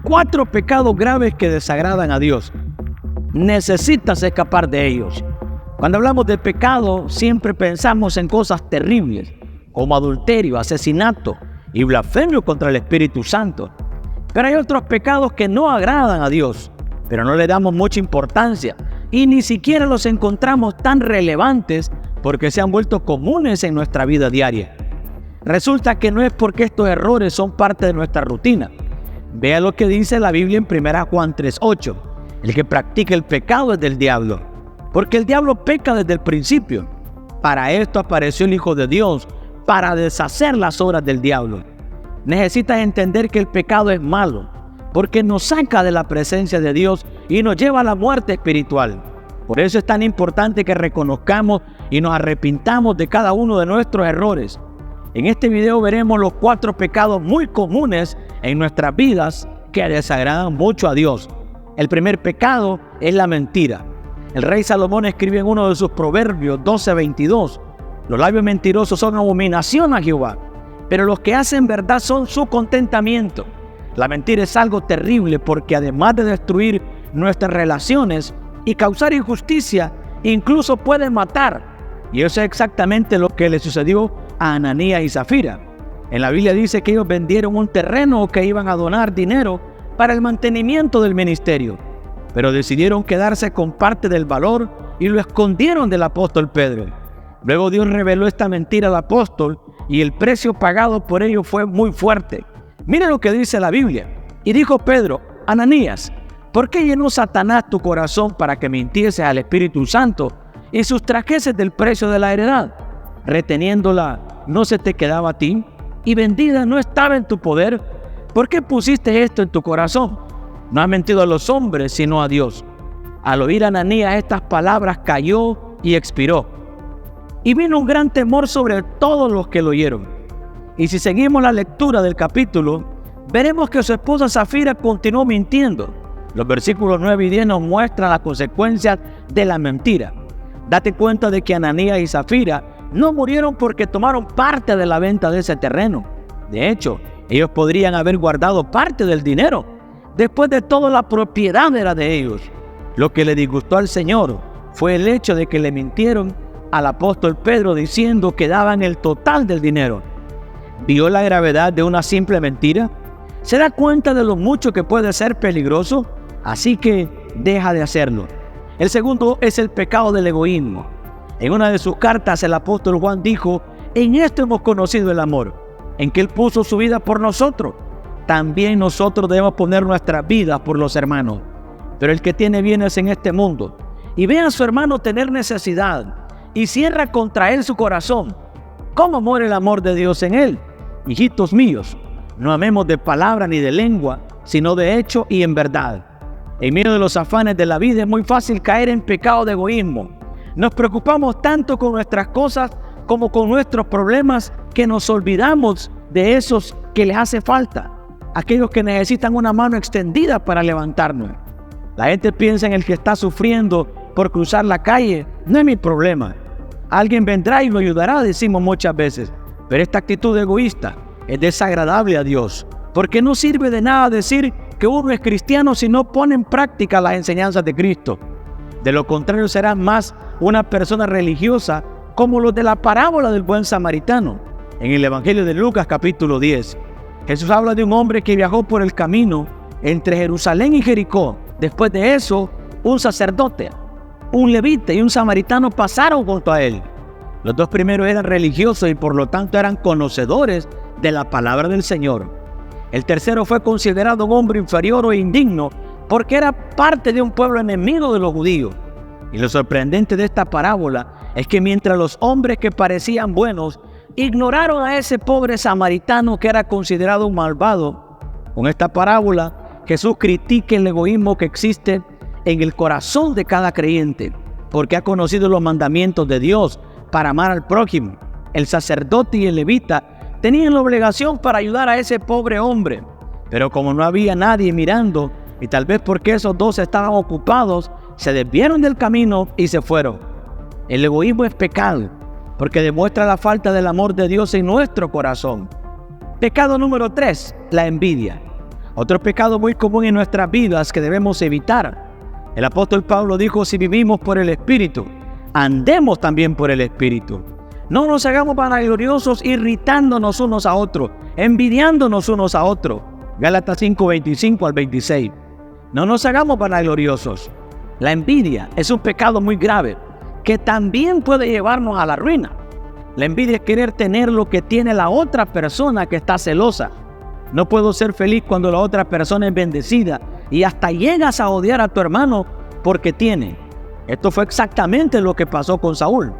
4 pecados graves que desagradan a Dios. Necesitas escapar de ellos. Cuando hablamos de pecado, siempre pensamos en cosas terribles, como adulterio, asesinato y blasfemio contra el Espíritu Santo. Pero hay otros pecados que no agradan a Dios, pero no le damos mucha importancia y ni siquiera los encontramos tan relevantes porque se han vuelto comunes en nuestra vida diaria. Resulta que no es porque estos errores son parte de nuestra rutina. Vea lo que dice la Biblia en 1 Juan 3:8. El que practica el pecado es del diablo, porque el diablo peca desde el principio. Para esto apareció el Hijo de Dios, para deshacer las obras del diablo. Necesitas entender que el pecado es malo, porque nos saca de la presencia de Dios y nos lleva a la muerte espiritual. Por eso es tan importante que reconozcamos y nos arrepintamos de cada uno de nuestros errores. En este video veremos los 4 pecados muy comunes en nuestras vidas que desagradan mucho a Dios. El primer pecado es la mentira. El rey Salomón escribe en uno de sus proverbios 12:22: los labios mentirosos son abominación a Jehová, pero los que hacen verdad son su contentamiento. La mentira es algo terrible porque además de destruir nuestras relaciones y causar injusticia, incluso puede matar. Y eso es exactamente lo que le sucedió a Ananías y Zafira. En la Biblia dice que ellos vendieron un terreno o que iban a donar dinero para el mantenimiento del ministerio, pero decidieron quedarse con parte del valor y lo escondieron del apóstol Pedro. Luego Dios reveló esta mentira al apóstol y el precio pagado por ello fue muy fuerte. Mira lo que dice la Biblia. Y dijo Pedro: Ananías, ¿por qué llenó Satanás tu corazón para que mintieses al Espíritu Santo y sustrajeses del precio de la heredad? Reteniéndola, ¿no se te quedaba a ti? Y vendida, ¿no estaba en tu poder? ¿Por qué pusiste esto en tu corazón? No has mentido a los hombres, sino a Dios. Al oír a Ananías estas palabras, cayó y expiró. Y vino un gran temor sobre todos los que lo oyeron. Y si seguimos la lectura del capítulo, veremos que su esposa Zafira continuó mintiendo. Los versículos 9 y 10 nos muestran las consecuencias de la mentira. Date cuenta de que Ananías y Zafira no murieron porque tomaron parte de la venta de ese terreno. De hecho, ellos podrían haber guardado parte del dinero. Después de todo, la propiedad era de ellos. Lo que le disgustó al Señor fue el hecho de que le mintieron al apóstol Pedro diciendo que daban el total del dinero. ¿Vio la gravedad de una simple mentira? ¿Se da cuenta de lo mucho que puede ser peligroso? Así que deja de hacerlo. El segundo es el pecado del egoísmo. En una de sus cartas el apóstol Juan dijo: en esto hemos conocido el amor, en que Él puso su vida por nosotros. También nosotros debemos poner nuestras vidas por los hermanos. Pero el que tiene bienes en este mundo y ve a su hermano tener necesidad y cierra contra él su corazón, ¿cómo muere el amor de Dios en él? Hijitos míos, no amemos de palabra ni de lengua, sino de hecho y en verdad. En medio de los afanes de la vida es muy fácil caer en pecado de egoísmo. Nos preocupamos tanto con nuestras cosas como con nuestros problemas que nos olvidamos de esos que les hace falta, aquellos que necesitan una mano extendida para levantarnos. La gente piensa en el que está sufriendo por cruzar la calle. No es mi problema. Alguien vendrá y lo ayudará, decimos muchas veces. Pero esta actitud egoísta es desagradable a Dios, porque no sirve de nada decir que uno es cristiano si no pone en práctica las enseñanzas de Cristo. De lo contrario, será más una persona religiosa como los de la parábola del buen samaritano. En el Evangelio de Lucas capítulo 10, Jesús habla de un hombre que viajó por el camino entre Jerusalén y Jericó. Después de eso, un sacerdote, un levita y un samaritano pasaron junto a él. Los dos primeros eran religiosos y por lo tanto eran conocedores de la palabra del Señor. El tercero fue considerado un hombre inferior o indigno porque era parte de un pueblo enemigo de los judíos. Y lo sorprendente de esta parábola es que mientras los hombres que parecían buenos ignoraron a ese pobre samaritano que era considerado un malvado, con esta parábola Jesús critica el egoísmo que existe en el corazón de cada creyente, porque ha conocido los mandamientos de Dios para amar al prójimo. El sacerdote y el levita tenían la obligación para ayudar a ese pobre hombre, pero como no había nadie mirando, y tal vez porque esos dos estaban ocupados, se desviaron del camino y se fueron. El egoísmo es pecado, porque demuestra la falta del amor de Dios en nuestro corazón. Pecado número 3, la envidia. Otro pecado muy común en nuestras vidas que debemos evitar. El apóstol Pablo dijo: si vivimos por el Espíritu, andemos también por el Espíritu. No nos hagamos vanagloriosos, irritándonos unos a otros, envidiándonos unos a otros. Gálatas 5, 25 al 26. No nos hagamos vanagloriosos. La envidia es un pecado muy grave que también puede llevarnos a la ruina. La envidia es querer tener lo que tiene la otra persona que está celosa. No puedo ser feliz cuando la otra persona es bendecida y hasta llegas a odiar a tu hermano porque tiene. Esto fue exactamente lo que pasó con Saúl.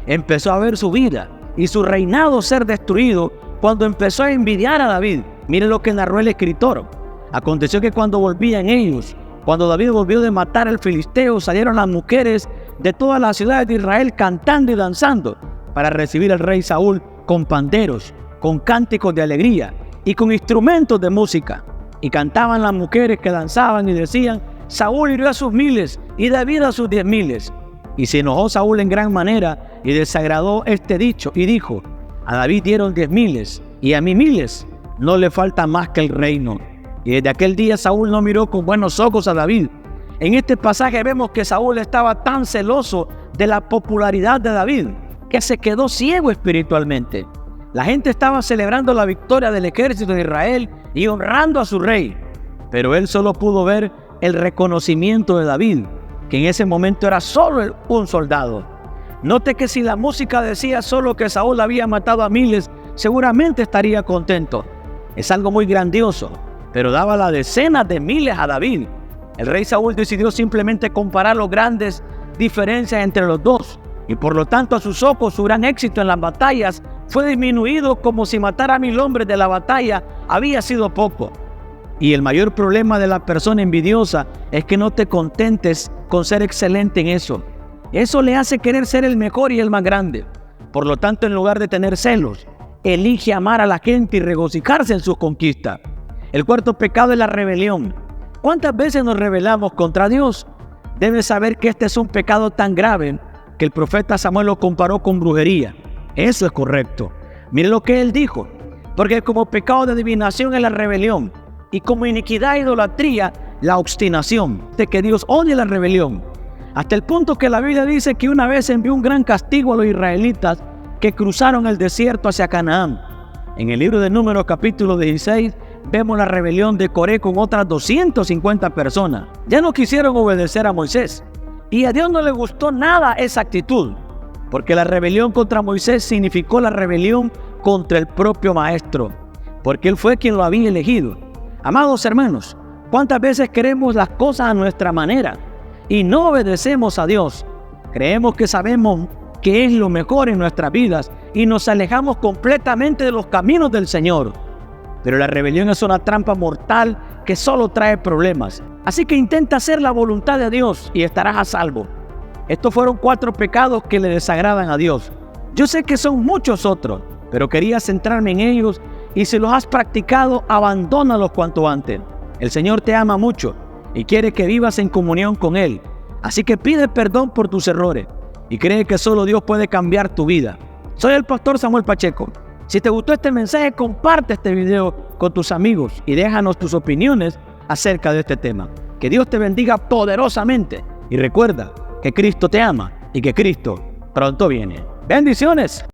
Empezó a ver su vida y su reinado ser destruido cuando empezó a envidiar a David. Miren lo que narró el escritor. Aconteció que cuando volvían ellos, cuando David volvió de matar al filisteo, salieron las mujeres de todas las ciudades de Israel cantando y danzando para recibir al rey Saúl con panderos, con cánticos de alegría y con instrumentos de música. Y cantaban las mujeres que danzaban y decían: Saúl hirió a sus miles y David a sus 10,000. Y se enojó Saúl en gran manera y desagradó este dicho y dijo: a David dieron 10,000 y a mí 1,000, no le falta más que el reino. Y desde aquel día Saúl no miró con buenos ojos a David. En este pasaje vemos que Saúl estaba tan celoso de la popularidad de David que se quedó ciego espiritualmente. La gente estaba celebrando la victoria del ejército de Israel y honrando a su rey, pero él solo pudo ver el reconocimiento de David, que en ese momento era solo un soldado. Note que si la música decía solo que Saúl había matado a miles, seguramente estaría contento. Es algo muy grandioso, pero daba las decenas de miles a David. El rey Saúl decidió simplemente comparar las grandes diferencias entre los dos, y por lo tanto a sus ojos su gran éxito en las batallas fue disminuido, como si matar a 1,000 hombres de la batalla había sido poco. Y el mayor problema de la persona envidiosa es que no te contentes con ser excelente en eso. Eso le hace querer ser el mejor y el más grande. Por lo tanto, en lugar de tener celos, elige amar a la gente y regocijarse en sus conquistas. El cuarto pecado es la rebelión. ¿Cuántas veces nos rebelamos contra Dios? Debes saber que este es un pecado tan grave que el profeta Samuel lo comparó con brujería. Eso es correcto. Mire lo que él dijo: porque como pecado de adivinación es la rebelión, y como iniquidad e idolatría la obstinación. De que Dios odia la rebelión, hasta el punto que la Biblia dice que una vez envió un gran castigo a los israelitas que cruzaron el desierto hacia Canaán. En el libro de Números capítulo 16 vemos la rebelión de Coré con otras 250 personas. Ya no quisieron obedecer a Moisés, y a Dios no le gustó nada esa actitud, porque la rebelión contra Moisés significó la rebelión contra el propio maestro, porque él fue quien lo había elegido. Amados hermanos, ¿cuántas veces queremos las cosas a nuestra manera y no obedecemos a Dios? Creemos que sabemos qué es lo mejor en nuestras vidas y nos alejamos completamente de los caminos del Señor. Pero la rebelión es una trampa mortal que solo trae problemas. Así que intenta hacer la voluntad de Dios y estarás a salvo. Estos fueron 4 pecados que le desagradan a Dios. Yo sé que son muchos otros, pero quería centrarme en ellos, y si los has practicado, abandónalos cuanto antes. El Señor te ama mucho y quiere que vivas en comunión con Él. Así que pide perdón por tus errores y cree que solo Dios puede cambiar tu vida. Soy el pastor Samuel Pacheco. Si te gustó este mensaje, comparte este video con tus amigos y déjanos tus opiniones acerca de este tema. Que Dios te bendiga poderosamente y recuerda que Cristo te ama y que Cristo pronto viene. ¡Bendiciones!